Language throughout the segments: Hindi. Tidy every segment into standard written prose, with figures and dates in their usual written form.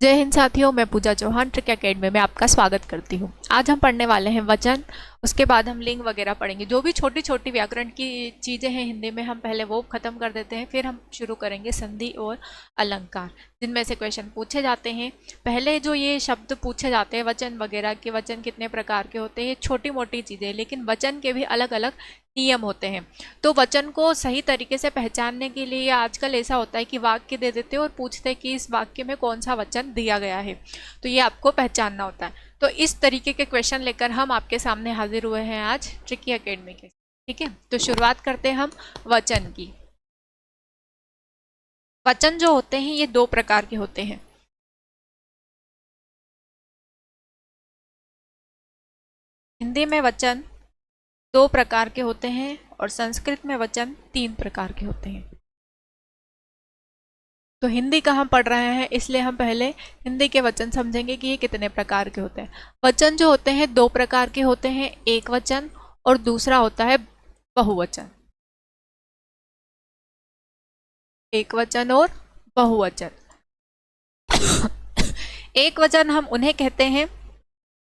जय हिंद साथियों, मैं पूजा चौहान ट्रिक एकेडमी में आपका स्वागत करती हूँ। आज हम पढ़ने वाले हैं वचन, उसके बाद हम लिंग वगैरह पढ़ेंगे। जो भी छोटी छोटी व्याकरण की चीज़ें हैं हिंदी में, हम पहले वो खत्म कर देते हैं, फिर हम शुरू करेंगे संधि और अलंकार, जिनमें से क्वेश्चन पूछे जाते हैं। पहले जो ये शब्द पूछे जाते हैं वचन वगैरह के, वचन कितने प्रकार के होते हैं, छोटी मोटी चीज़ें, लेकिन वचन के भी अलग अलग नियम होते हैं। तो वचन को सही तरीके से पहचानने के लिए आजकल ऐसा होता है कि वाक्य दे देते हैं और पूछते हैं कि इस वाक्य में कौन सा वचन दिया गया है, तो ये आपको पहचानना होता है। तो इस तरीके के क्वेश्चन लेकर हम आपके सामने हाजिर हुए हैं आज ट्रिकी एकेडमी के। ठीक है, तो शुरुआत करते हैं हम वचन की। वचन जो होते हैं ये दो प्रकार के होते हैं। हिंदी में वचन दो प्रकार के होते हैं और संस्कृत में वचन 3 प्रकार के होते हैं। तो हिंदी का हम पढ़ रहे हैं, इसलिए हम पहले हिंदी के वचन समझेंगे कि ये कितने प्रकार के होते हैं। वचन जो होते हैं दो प्रकार के होते हैं, एक वचन और दूसरा होता है बहुवचन। एक वचन और बहुवचन। एक वचन हम उन्हें कहते हैं,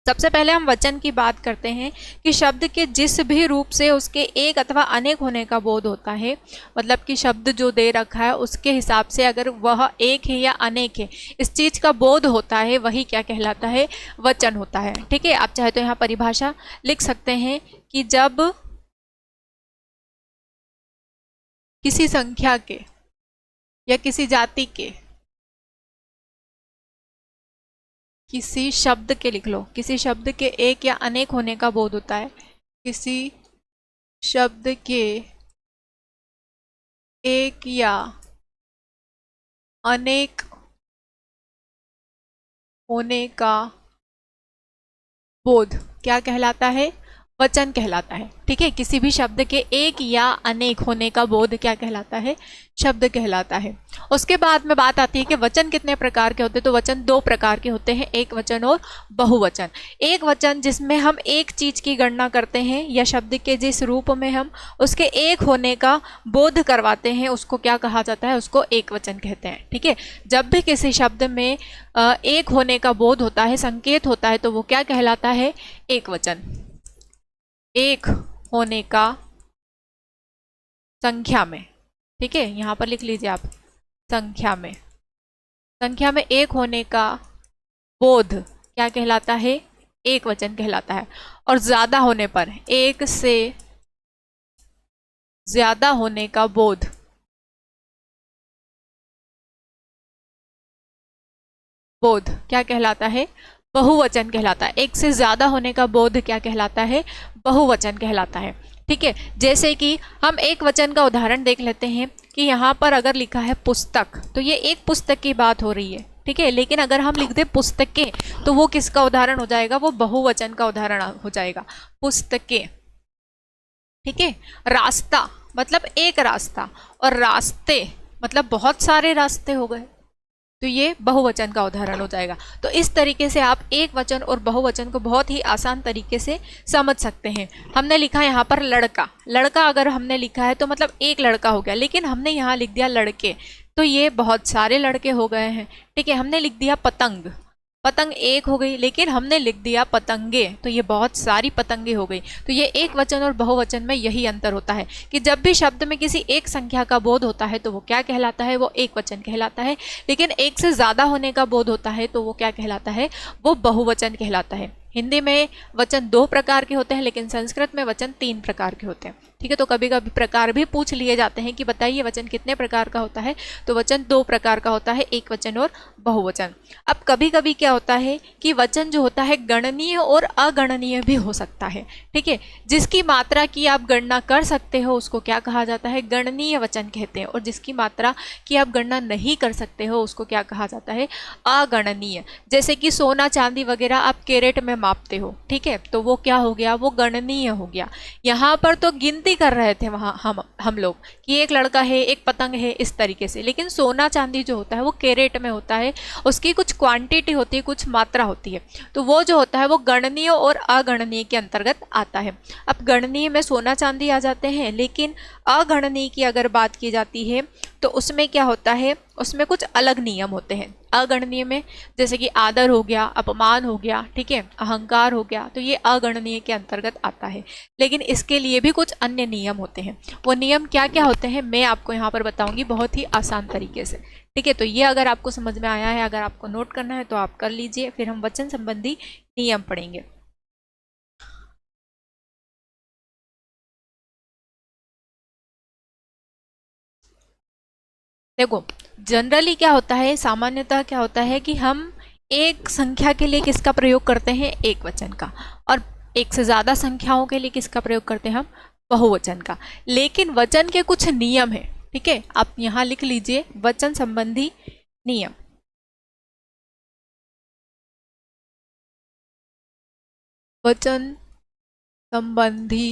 सबसे पहले हम वचन की बात करते हैं कि शब्द के जिस भी रूप से उसके एक अथवा अनेक होने का बोध होता है, मतलब कि शब्द जो दे रखा है उसके हिसाब से अगर वह एक है या अनेक है, इस चीज का बोध होता है, वही क्या कहलाता है, वचन होता है। ठीक है, आप चाहे तो यहाँ परिभाषा लिख सकते हैं कि जब किसी संख्या के या किसी जाति के, किसी शब्द के, लिख लो, किसी शब्द के एक या अनेक होने का बोध होता है, किसी शब्द के एक या अनेक होने का बोध क्या कहलाता है, वचन कहलाता है। ठीक है, किसी भी शब्द के एक या अनेक होने का बोध क्या कहलाता है, शब्द कहलाता है। उसके बाद में बात आती है कि वचन कितने प्रकार के होते हैं। तो वचन दो प्रकार के होते हैं, एक वचन और बहुवचन। एक वचन जिसमें हम एक चीज की गणना करते हैं या शब्द के जिस रूप में हम उसके एक होने का बोध करवाते हैं, उसको क्या कहा जाता है, उसको एक वचन कहते हैं। ठीक है, जब भी किसी शब्द में एक होने का बोध होता है, संकेत होता है, तो वो क्या कहलाता है, एक वचन। एक होने का संख्या में, ठीक है, यहां पर लिख लीजिए आप, संख्या में, संख्या में एक होने का बोध क्या कहलाता है, एक वचन कहलाता है। और ज्यादा होने पर, एक से ज्यादा होने का बोध क्या कहलाता है, बहुवचन कहलाता है। एक से ज्यादा होने का बोध क्या कहलाता है, बहुवचन कहलाता है। ठीक है, जैसे कि हम एक वचन का उदाहरण देख लेते हैं कि यहाँ पर अगर लिखा है पुस्तक, तो ये एक पुस्तक की बात हो रही है। ठीक है, लेकिन अगर हम लिख दें पुस्तकें, तो वो किसका उदाहरण हो जाएगा, वो बहुवचन का उदाहरण हो जाएगा, पुस्तकें। ठीक है, रास्ता मतलब एक रास्ता, और रास्ते मतलब बहुत सारे रास्ते हो गए, तो ये बहुवचन का उदाहरण हो जाएगा। तो इस तरीके से आप एक वचन और बहुवचन को बहुत ही आसान तरीके से समझ सकते हैं। हमने लिखा है यहाँ पर लड़का, लड़का अगर हमने लिखा है तो मतलब एक लड़का हो गया, लेकिन हमने यहाँ लिख दिया लड़के, तो ये बहुत सारे लड़के हो गए हैं। ठीक है, हमने लिख दिया पतंग, पतंग एक हो गई, लेकिन हमने लिख दिया पतंगे, तो ये बहुत सारी पतंगे हो गई। तो ये एक वचन और बहुवचन में यही अंतर होता है कि जब भी शब्द में किसी एक संख्या का बोध होता है तो वो क्या कहलाता है, वो एक वचन कहलाता है। लेकिन एक से ज्यादा होने का बोध होता है तो वो क्या कहलाता है, वो बहुवचन कहलाता है। हिंदी में वचन दो प्रकार के होते हैं, लेकिन संस्कृत में वचन 3 प्रकार के होते हैं। ठीक है, तो कभी कभी प्रकार भी पूछ लिए जाते हैं कि बताइए वचन कितने प्रकार का होता है, तो वचन 2 प्रकार का होता है, एक वचन और बहुवचन। अब कभी कभी क्या होता है कि वचन जो होता है गणनीय और अगणनीय भी हो सकता है। ठीक है, जिसकी मात्रा की आप गणना कर सकते हो उसको क्या कहा जाता है, गणनीय वचन कहते हैं, और जिसकी मात्रा की आप गणना नहीं कर सकते हो उसको क्या कहा जाता है, अगणनीय। जैसे कि सोना चांदी वगैरह आप कैरेट में मापते हो, ठीक है, तो वो क्या हो गया, वो गणनीय हो गया। यहाँ पर तो गिनती कर रहे थे वहाँ हम लोग कि एक लड़का है, एक पतंग है, इस तरीके से, लेकिन सोना चांदी जो होता है वो कैरेट में होता है, उसकी कुछ क्वांटिटी होती है, कुछ मात्रा होती है, तो वो जो होता है वो गणनीय और अगणनीय के अंतर्गत आता है। अब गणनीय में सोना चांदी आ जाते हैं, लेकिन अगणनीय की अगर बात की जाती है तो उसमें क्या होता है, उसमें कुछ अलग नियम होते हैं। अगणनीय में जैसे कि आदर हो गया, अपमान हो गया, ठीक है, अहंकार हो गया, तो ये अगणनीय के अंतर्गत आता है। लेकिन इसके लिए भी कुछ अन्य नियम होते हैं। वो नियम क्या क्या होते हैं मैं आपको यहाँ पर बताऊंगी बहुत ही आसान तरीके से, ठीक है। तो ये अगर आपको समझ में आया है, अगर आपको नोट करना है तो आप कर लीजिए, फिर हम वचन संबंधी नियम पढ़ेंगे। देखो, जनरली क्या होता है, सामान्यतः क्या होता है कि हम एक संख्या के लिए किसका प्रयोग करते हैं, एक वचन का, और एक से ज्यादा संख्याओं के लिए किसका प्रयोग करते हैं हम, बहुवचन का। लेकिन वचन के कुछ नियम है, ठीक है, आप यहां लिख लीजिए वचन संबंधी नियम। वचन संबंधी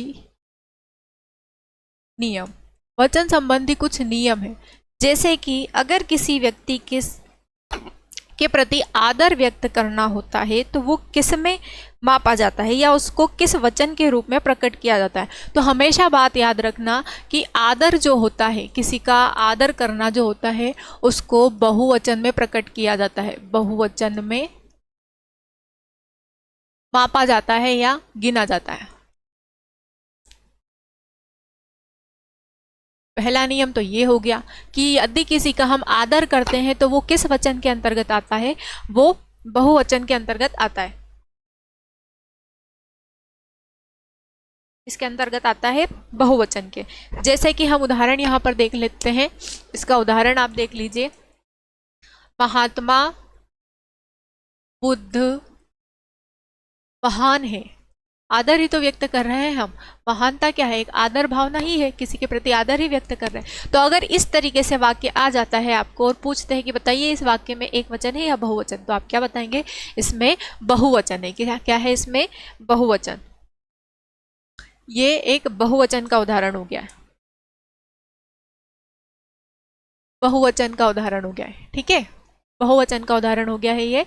नियम, वचन संबंधी कुछ नियम है। जैसे कि अगर किसी व्यक्ति के प्रति आदर व्यक्त करना होता है तो वो किस में मापा जाता है, या उसको किस वचन के रूप में प्रकट किया जाता है। तो हमेशा बात याद रखना कि आदर जो होता है, किसी का आदर करना जो होता है, उसको बहुवचन में प्रकट किया जाता है, बहुवचन में मापा जाता है या गिना जाता है। पहला नियम तो ये हो गया कि यदि किसी का हम आदर करते हैं तो वो किस वचन के अंतर्गत आता है, वो बहुवचन के अंतर्गत आता है, इसके अंतर्गत आता है बहुवचन के। जैसे कि हम उदाहरण यहाँ पर देख लेते हैं, इसका उदाहरण आप देख लीजिए। महात्मा बुद्ध महान है, आदर ही तो व्यक्त कर रहे हैं हम। महानता क्या है, एक आदर भावना ही है, किसी के प्रति आदर ही व्यक्त कर रहे हैं। तो अगर इस तरीके से वाक्य आ जाता है आपको और पूछते हैं कि बताइए इस वाक्य में एक वचन है या बहुवचन, तो आप क्या बताएंगे, इसमें बहुवचन है। क्या क्या है इसमें, बहुवचन। ये एक बहुवचन का उदाहरण हो गया है, बहुवचन का उदाहरण हो गया है, ठीक है, बहुवचन का उदाहरण हो गया है ये।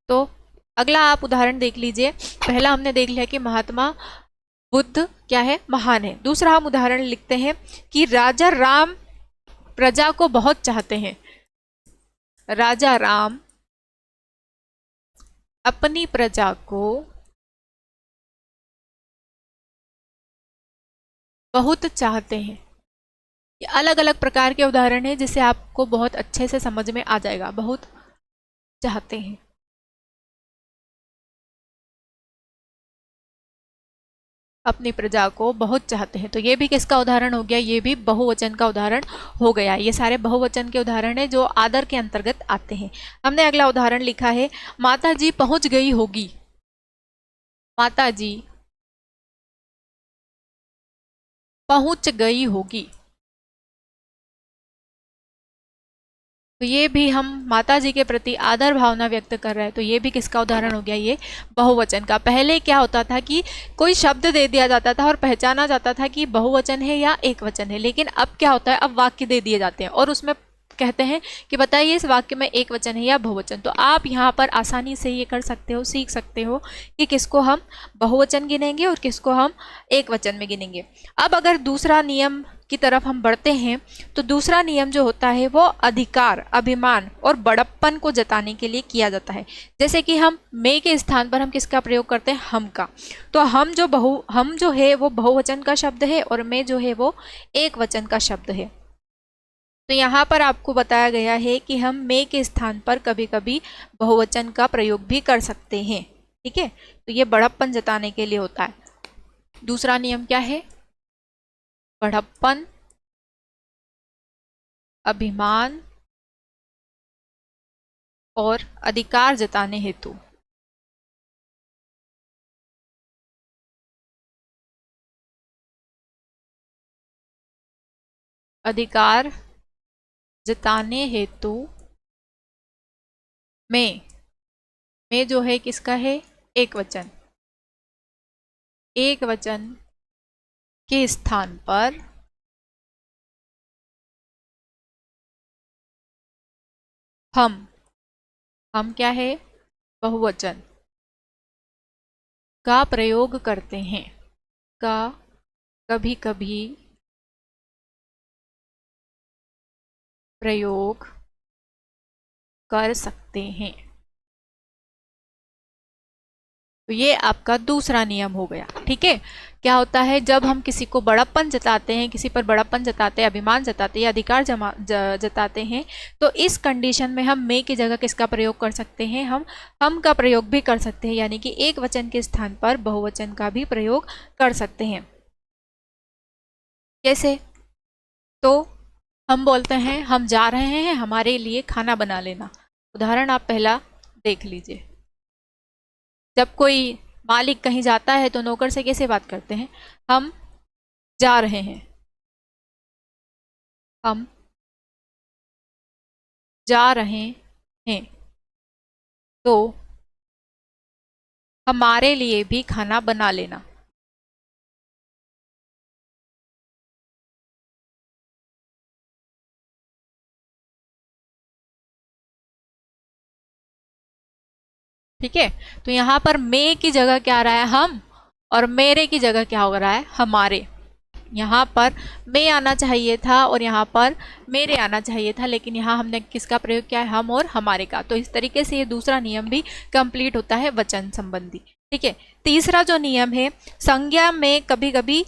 तो अगला आप उदाहरण देख लीजिए। पहला हमने देख लिया कि महात्मा बुद्ध क्या है, महान है। दूसरा हम उदाहरण लिखते हैं कि राजा राम प्रजा को बहुत चाहते हैं, राजा राम अपनी प्रजा को बहुत चाहते हैं। ये अलग अलग प्रकार के उदाहरण हैं जिससे आपको बहुत अच्छे से समझ में आ जाएगा। बहुत चाहते हैं, अपनी प्रजा को बहुत चाहते हैं, तो ये भी किसका उदाहरण हो गया, ये भी बहुवचन का उदाहरण हो गया। ये सारे बहुवचन के उदाहरण हैं जो आदर के अंतर्गत आते हैं। हमने अगला उदाहरण लिखा है, माता जी पहुंच गई होगी, माता जी पहुंच गई होगी। तो ये भी हम माता जी के प्रति आदर भावना व्यक्त कर रहे हैं, तो ये भी किसका उदाहरण हो गया, ये बहुवचन का। पहले क्या होता था कि कोई शब्द दे दिया जाता था और पहचाना जाता था कि बहुवचन है या एक वचन है, लेकिन अब क्या होता है, अब वाक्य दे दिए जाते हैं और उसमें कहते हैं कि बताइए इस वाक्य में एक वचन है या बहुवचन। तो आप यहाँ पर आसानी से ये कर सकते हो, सीख सकते हो कि किसको हम बहुवचन गिनेंगे और किसको हम एक वचन में गिनेंगे। अब अगर दूसरा नियम की तरफ हम बढ़ते हैं, तो दूसरा नियम जो होता है वो अधिकार, अभिमान और बड़प्पन को जताने के लिए किया जाता है। जैसे कि हम मैं के स्थान पर हम किसका प्रयोग करते हैं, हम का। तो हम जो है वो बहुवचन का शब्द है और मैं जो है वो एक वचन का शब्द है। तो यहाँ पर आपको बताया गया है कि हम मैं के स्थान पर कभी कभी बहुवचन का प्रयोग भी कर सकते हैं, ठीक है। तो ये बड़प्पन जताने के लिए होता है। दूसरा नियम क्या है, बड़प्पन, अभिमान और अधिकार जताने हेतु। अधिकार जताने हेतु में जो है किसका है, एक वचन। एक वचन के स्थान पर हम क्या है, बहुवचन का प्रयोग करते हैं, का कभी कभी प्रयोग कर सकते हैं। तो ये आपका दूसरा नियम हो गया। ठीक है, क्या होता है जब हम किसी को बड़प्पन जताते हैं, किसी पर बड़प्पन जताते हैं, अभिमान जताते हैं या अधिकार जताते हैं, तो इस कंडीशन में हम मे की जगह किसका प्रयोग कर सकते हैं, हम का प्रयोग भी कर सकते हैं, यानी कि एक वचन के स्थान पर बहुवचन का भी प्रयोग कर सकते हैं। कैसे? तो हम बोलते हैं हम जा रहे हैं, हमारे लिए खाना बना लेना। उदाहरण आप पहला देख लीजिए। जब कोई मालिक कहीं जाता है तो नौकर से कैसे बात करते हैं, हम जा रहे हैं, हम जा रहे हैं, तो हमारे लिए भी खाना बना लेना। ठीक है, तो यहां पर मे की जगह क्या आ रहा है, हम, और मेरे की जगह क्या हो रहा है, हमारे। यहाँ पर मैं आना चाहिए था और यहाँ पर मेरे आना चाहिए था, लेकिन यहाँ हमने किसका प्रयोग किया है, हम और हमारे का। तो इस तरीके से ये दूसरा नियम भी कंप्लीट होता है वचन संबंधी। ठीक है, तीसरा जो नियम है, संज्ञा में कभी कभी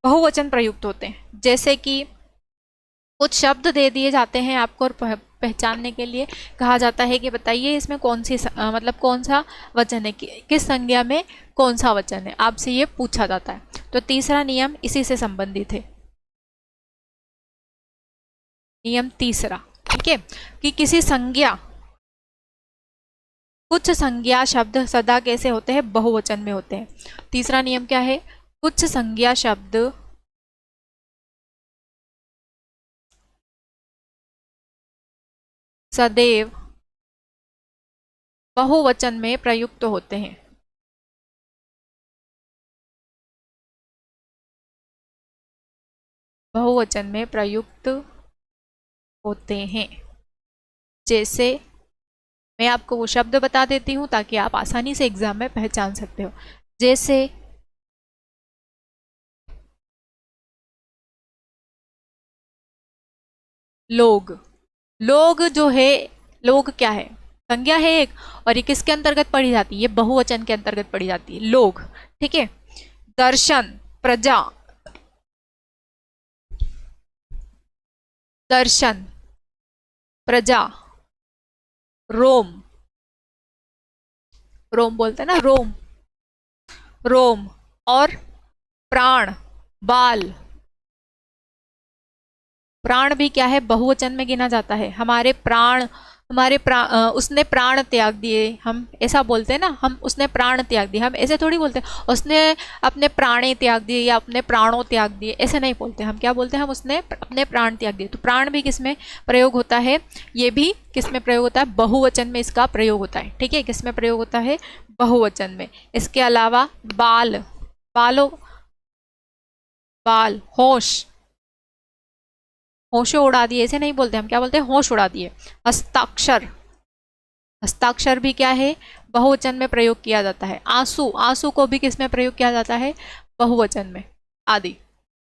बहुवचन प्रयुक्त होते हैं। जैसे कि कुछ शब्द दे दिए जाते हैं आपको और पहचानने के लिए कहा जाता है कि बताइए इसमें कौन सी मतलब कौन सा वचन है, किस संज्ञा में कौन सा वचन है, आपसे ये पूछा जाता है। तो तीसरा नियम इसी से संबंधित है, नियम तीसरा। ठीक है, कि किसी संज्ञा, कुछ संज्ञा शब्द सदा कैसे होते हैं, बहुवचन में होते हैं। तीसरा नियम क्या है, कुछ संज्ञा शब्द सदैव बहुवचन में प्रयुक्त होते हैं। बहुवचन में प्रयुक्त होते हैं। जैसे मैं आपको वो शब्द बता देती हूँ ताकि आप आसानी से एग्जाम में पहचान सकते हो। जैसे लोग, लोग जो है, लोग क्या है, संज्ञा है एक, और ये किसके अंतर्गत पढ़ी जाती है, ये बहुवचन के अंतर्गत पढ़ी जाती है, लोग। ठीक है, दर्शन, प्रजा, दर्शन, प्रजा, रोम, रोम बोलते हैं ना, रोम, रोम, और प्राण, बाल। प्राण भी क्या है, बहुवचन में गिना जाता है। हमारे प्राण, उसने प्राण त्याग दिए, हम ऐसा बोलते हैं ना, हम उसने प्राण त्याग दिए, हम ऐसे थोड़ी बोलते हैं उसने अपने प्राणे त्याग दिए या अपने प्राणों त्याग दिए, ऐसे नहीं बोलते। हम क्या बोलते हैं, हम उसने अपने प्राण त्याग दिए। तो प्राण भी किस में प्रयोग होता है, ये भी किस में प्रयोग होता है, बहुवचन में इसका प्रयोग होता है। ठीक है, किस में प्रयोग होता है, बहुवचन में। इसके अलावा बाल, बालों, बाल, होश, होशे उड़ा दिए, ऐसे नहीं बोलते, हम क्या बोलते हैं, होश उड़ा दिए। हस्ताक्षर, हस्ताक्षर भी क्या है, बहुवचन में प्रयोग किया जाता है। आंसू, आंसू को भी किस में प्रयोग किया जाता है, बहुवचन में, आदि।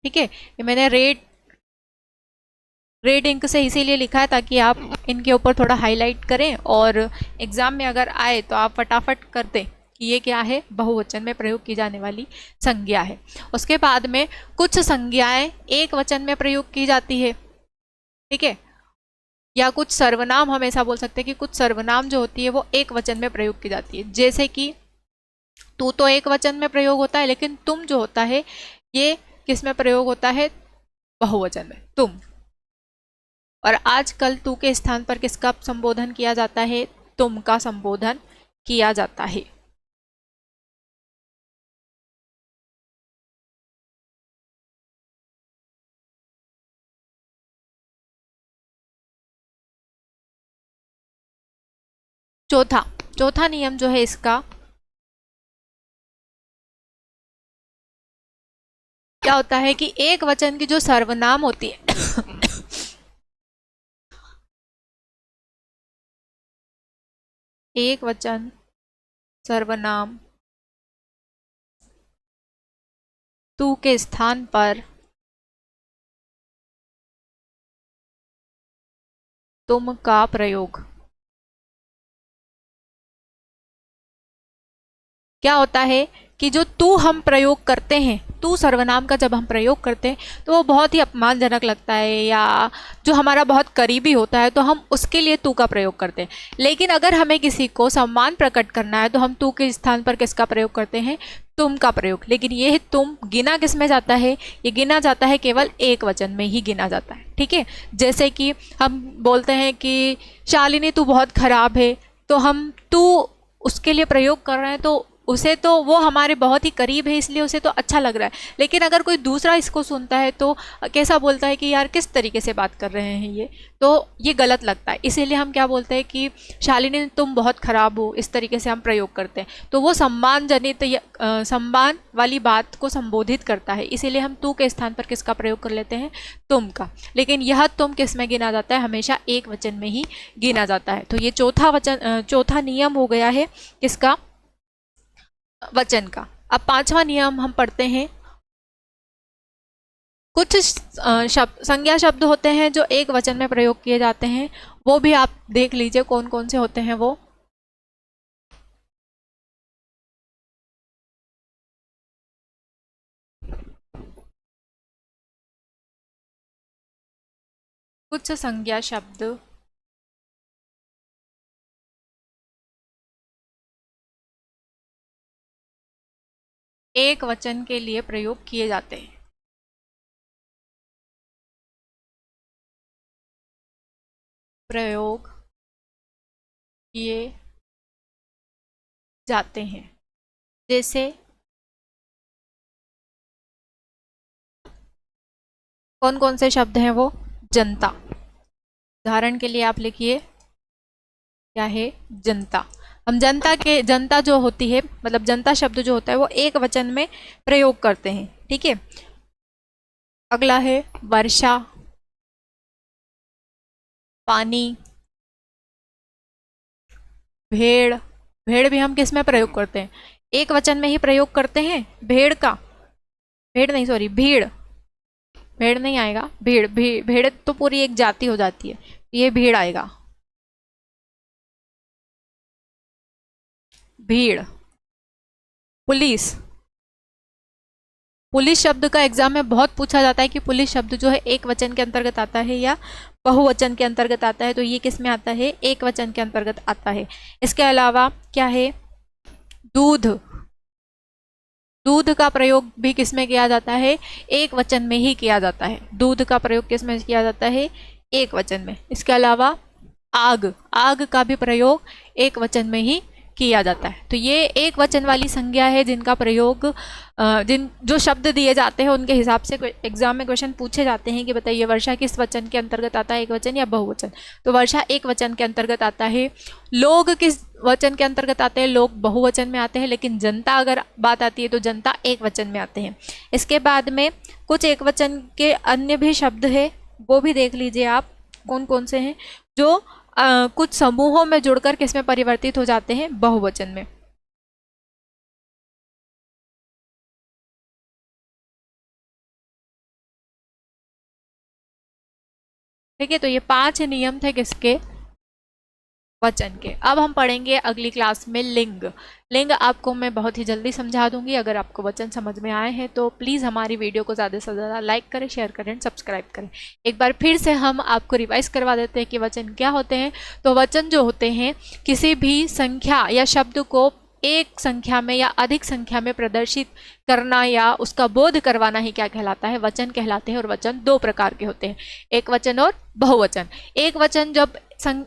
ठीक है, ये मैंने रेड रेड इंक से इसीलिए लिखा है ताकि आप इनके ऊपर थोड़ा हाईलाइट करें और एग्जाम में अगर आए तो आप फटाफट कर दें कि ये क्या है, बहुवचन में प्रयोग की जाने वाली संज्ञा है। उसके बाद में कुछ संज्ञाएं एक वचन में प्रयोग की जाती है। ठीक है, या कुछ सर्वनाम, हम ऐसा बोल सकते हैं कि कुछ सर्वनाम जो होती है वो एक वचन में प्रयोग की जाती है। जैसे कि तू तो एक वचन में प्रयोग होता है, लेकिन तुम जो होता है ये किस में प्रयोग होता है, बहुवचन में, तुम। और आजकल तू के स्थान पर किसका संबोधन किया जाता है, तुम का संबोधन किया जाता है। चौथा, चौथा नियम जो है इसका क्या होता है कि एक वचन की जो सर्वनाम होती है एक वचन सर्वनाम तू के स्थान पर तुम का प्रयोग क्या होता है कि जो तू हम प्रयोग करते हैं, तू सर्वनाम का जब हम प्रयोग करते हैं तो वो बहुत ही अपमानजनक लगता है, या जो हमारा बहुत करीबी होता है तो हम उसके लिए तू का प्रयोग करते हैं। लेकिन अगर हमें किसी को सम्मान प्रकट करना है तो हम तू के स्थान पर किसका प्रयोग करते हैं? तुम का प्रयोग। लेकिन ये तुम गिना किस में जाता है? ये गिना जाता है केवल एक वचन में ही गिना जाता है, ठीक है। जैसे कि हम बोलते हैं कि शालिनी तू बहुत खराब है, तो हम तू उसके लिए प्रयोग कर रहे हैं, तो उसे तो वो हमारे बहुत ही करीब है इसलिए उसे तो अच्छा लग रहा है। लेकिन अगर कोई दूसरा इसको सुनता है तो कैसा बोलता है कि यार किस तरीके से बात कर रहे हैं ये, तो ये गलत लगता है। इसीलिए हम क्या बोलते हैं कि शालिनी तुम बहुत खराब हो, इस तरीके से हम प्रयोग करते हैं। तो वो सम्मान जनित सम्मान वाली बात को संबोधित करता है, इसीलिए हम तू के स्थान पर किसका प्रयोग कर लेते हैं? तुम का। लेकिन यह तुम किस में गिना जाता है? हमेशा एक वचन में ही गिना जाता है। तो ये चौथा नियम हो गया है किसका? वचन का। अब पांचवा नियम हम पढ़ते हैं। कुछ संज्ञा शब्द होते हैं जो एक वचन में प्रयोग किए जाते हैं, वो भी आप देख लीजिए कौन कौन से होते हैं वो। कुछ संज्ञा शब्द एक वचन के लिए प्रयोग किए जाते हैं। प्रयोग किए जाते हैं। जैसे कौन कौन से शब्द हैं वो? जनता। उदाहरण के लिए आप लिखिए, क्या है? जनता। हम जनता जो होती है, मतलब जनता शब्द जो होता है वो एक वचन में प्रयोग करते हैं, ठीक है। अगला है वर्षा, पानी, भेड़। भेड़ भी हम किस में प्रयोग करते हैं? एक वचन में ही प्रयोग करते हैं भेड़ का। भेड़ नहीं, सॉरी, भीड़। भेड़ नहीं आएगा, भीड़। भेड़ तो पूरी एक जाति हो जाती है, ये भीड़ आएगा। भीड़। पुलिस। पुलिस शब्द का एग्जाम में बहुत पूछा जाता है कि पुलिस शब्द जो है एक वचन के अंतर्गत आता है या बहुवचन के अंतर्गत आता है, तो ये किस में आता है? एक वचन के अंतर्गत आता है। इसके अलावा क्या है? दूध। दूध का प्रयोग भी किस में किया जाता है? एक वचन में ही किया जाता है। दूध का प्रयोग किस में किया जाता है? एक वचन में। इसके अलावा आग। आग का भी प्रयोग एक वचन में ही किया जाता है। तो ये एक वचन वाली संज्ञा है जिनका प्रयोग जो शब्द दिए जाते हैं उनके हिसाब से एग्जाम में क्वेश्चन पूछे जाते हैं कि बताइए वर्षा किस वचन के अंतर्गत आता है, एक वचन या बहुवचन। तो वर्षा एक वचन के अंतर्गत आता है। लोग किस वचन के अंतर्गत आते हैं? लोग बहुवचन में आते हैं। लेकिन जनता अगर बात आती है तो जनता एक वचन में आते हैं। इसके बाद में कुछ एक वचन के अन्य भी शब्द है, वो भी देख लीजिए आप कौन कौन से हैं, जो कुछ समूहों में जुड़कर किस में परिवर्तित हो जाते हैं? बहुवचन में। ठीक है, तो ये 5 नियम थे किसके? वचन के। अब हम पढ़ेंगे अगली क्लास में लिंग। लिंग आपको मैं बहुत ही जल्दी समझा दूंगी। अगर आपको वचन समझ में आए हैं तो प्लीज़ हमारी वीडियो को ज़्यादा से ज़्यादा लाइक करें, शेयर करें, सब्सक्राइब करें। एक बार फिर से हम आपको रिवाइज करवा देते हैं कि वचन क्या होते हैं। तो वचन जो होते हैं किसी भी संख्या या शब्द को एक संख्या में या अधिक संख्या में प्रदर्शित करना या उसका बोध करवाना ही क्या कहलाता है? वचन कहलाते हैं। और वचन 2 प्रकार के होते हैं, एक वचन और बहुवचन। एक वचन जब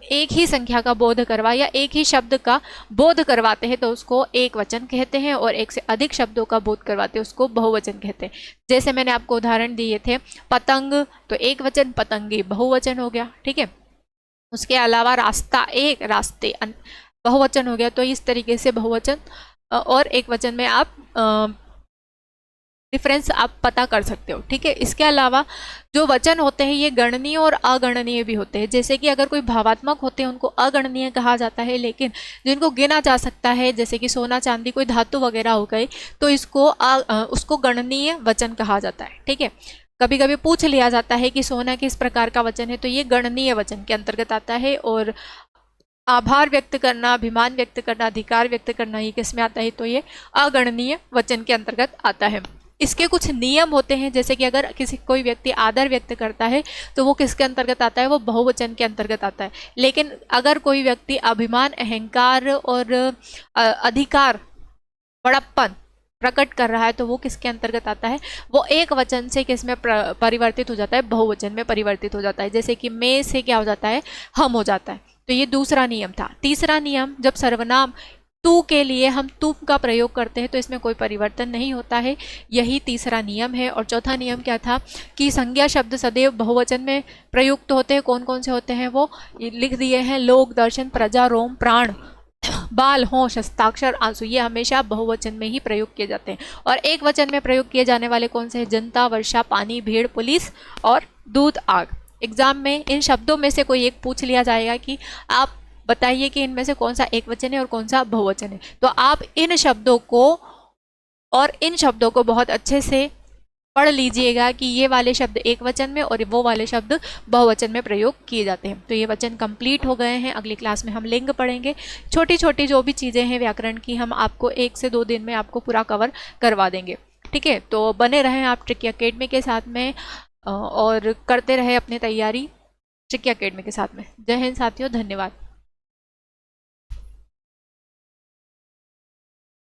एक ही संख्या का बोध करवा या एक ही शब्द का बोध करवाते हैं तो उसको एक वचन कहते हैं, और एक से अधिक शब्दों का बोध करवाते हैं उसको बहुवचन कहते हैं। जैसे मैंने आपको उदाहरण दिए थे, पतंग तो एक वचन, पतंगी बहुवचन हो गया, ठीक है। उसके अलावा रास्ता, एक रास्ते बहुवचन हो गया। तो इस तरीके से बहुवचन और एक वचन में आप डिफरेंस आप पता कर सकते हो, ठीक है। इसके अलावा जो वचन होते हैं ये गणनीय और अगणनीय भी होते हैं। जैसे कि अगर कोई भावात्मक होते हैं उनको अगणनीय कहा जाता है, लेकिन जिनको गिना जा सकता है जैसे कि सोना चांदी कोई धातु वगैरह हो गए तो उसको गणनीय वचन कहा जाता है, ठीक है। कभी कभी पूछ लिया जाता है कि सोना किस प्रकार का वचन है, तो ये गणनीय वचन के अंतर्गत आता है। और आभार व्यक्त करना, अभिमान व्यक्त करना, अधिकार व्यक्त करना, ये किस में आता है? तो ये अगणनीय वचन के अंतर्गत आता है। इसके कुछ नियम होते हैं, जैसे कि अगर कोई व्यक्ति आदर व्यक्त करता है तो वो किसके अंतर्गत आता है? वो बहुवचन के अंतर्गत आता है। लेकिन अगर कोई व्यक्ति अभिमान, अहंकार और अधिकार, बड़प्पन प्रकट कर रहा है तो वो किसके अंतर्गत आता है? वो एक वचन से किस में परिवर्तित हो जाता है? बहुवचन में परिवर्तित हो जाता है। जैसे कि मैं से क्या हो जाता है? हम हो जाता है। तो ये दूसरा नियम था। तीसरा नियम, जब सर्वनाम तू के लिए हम तुम का प्रयोग करते हैं तो इसमें कोई परिवर्तन नहीं होता है, यही तीसरा नियम है। और चौथा नियम क्या था? कि संज्ञा शब्द सदैव बहुवचन में प्रयुक्त होते हैं। कौन कौन से होते हैं? वो लिख दिए हैं, लोक, दर्शन, प्रजा, रोम, प्राण, बाल, होश, हस्ताक्षर, आंसू, ये हमेशा बहुवचन में ही प्रयोग किए जाते हैं। और एक वचन में प्रयोग किए जाने वाले कौन से हैं? जनता, वर्षा, पानी, भीड़, पुलिस और दूध, आग। एग्जाम में इन शब्दों में से कोई एक पूछ लिया जाएगा कि आप बताइए कि इनमें से कौन सा एक वचन है और कौन सा बहुवचन है। तो आप इन शब्दों को बहुत अच्छे से पढ़ लीजिएगा कि ये वाले शब्द एक वचन में और वो वाले शब्द बहुवचन में प्रयोग किए जाते हैं। तो ये वचन कंप्लीट हो गए हैं। अगली क्लास में हम लिंग पढ़ेंगे। छोटी छोटी जो भी चीज़ें हैं व्याकरण की, हम आपको 1 से 2 दिन में आपको पूरा कवर करवा देंगे। ठीक है, तो बने रहें आप ट्रिकी अकेडमी के साथ में और करते रहे अपनी तैयारी ट्रिकी अकेडमी के साथ में। जय हिंद साथियों, धन्यवाद।